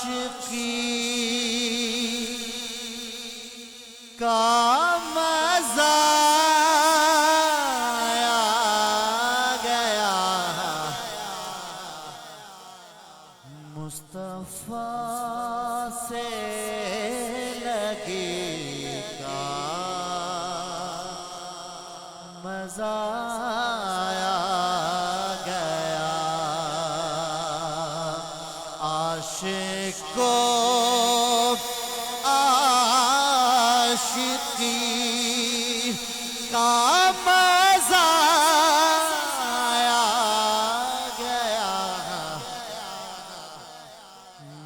عاشقی کا مزہ آ گیا مصطفیٰ سے لگی کا مزہ آ گیا عاشق کو عاشقی کا مزہ آ گیا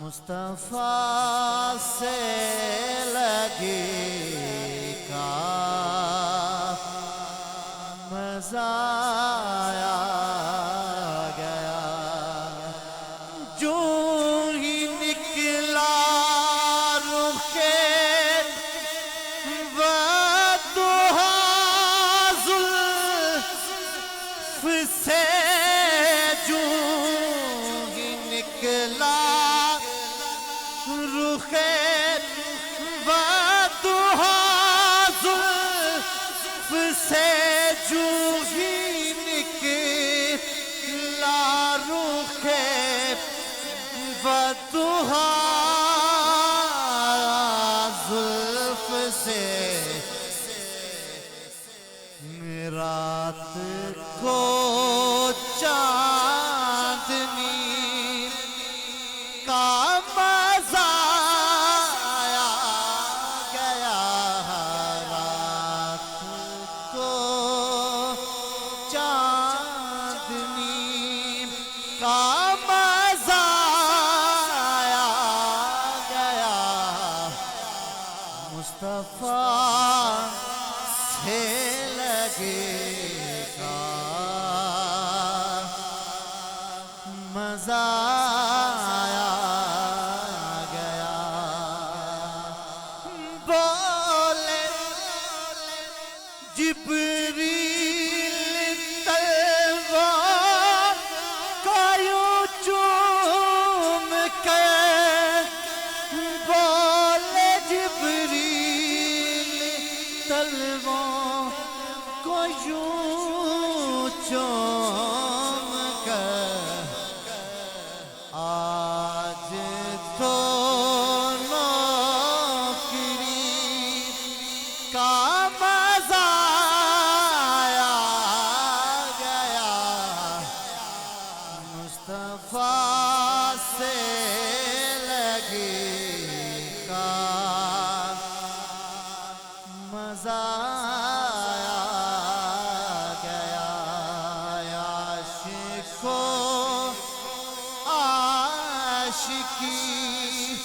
مصطفیٰ سے لگی کا مزہ آ گیا جو ہی نکلا رخے ودھا زلف سے جو ہی نکلا رخے ودھا زلف سے جو ہی نکلا رخے ودھا زلف سے رات کو چاندنی کا مزہ آ گیا رات کو چاندنی کا مزہ آ گیا مصطفیٰ سے لگے کا مزہ آ گیا بولے جبریل تلوار کو یوں چوم کے بولے جبریل تلوار کو یوں چوم کر آج تو نوکری کا مزہ آ گیا مصطفیٰ سے لگی کا مزہ آ گیا عاشقو عاشقی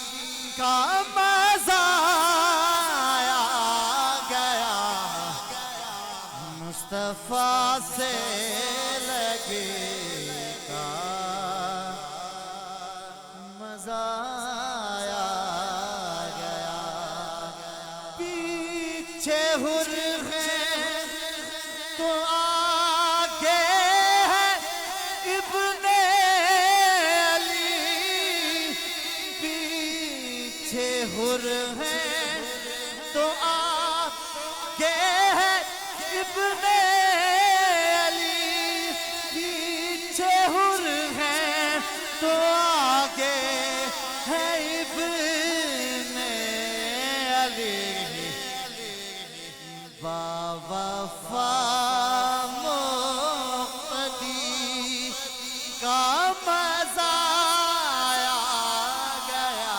کا مزہ آ گیا مصطفیٰ سے لگے کا مزہ آ گیا پیچھے حر ہیں تو آگے ہے ابن علی پیچھے حر ہیں تو آگے ہے ابن علی پیچھے حر ہیں تو آگے ہے ابن علی باوفا مقتدی کا مزہ آ گیا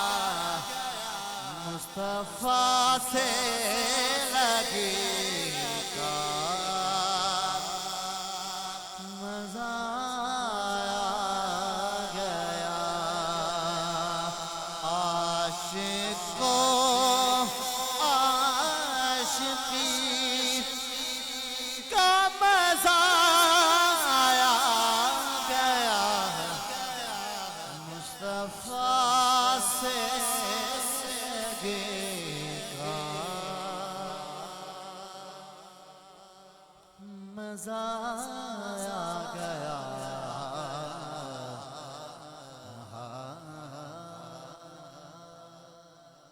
مصطفیٰ سے لگی کا مزہ آ گیا عاشقو عاشقی کا مزہ آ گیا مصطفیٰ سے کا مزہ آ گیا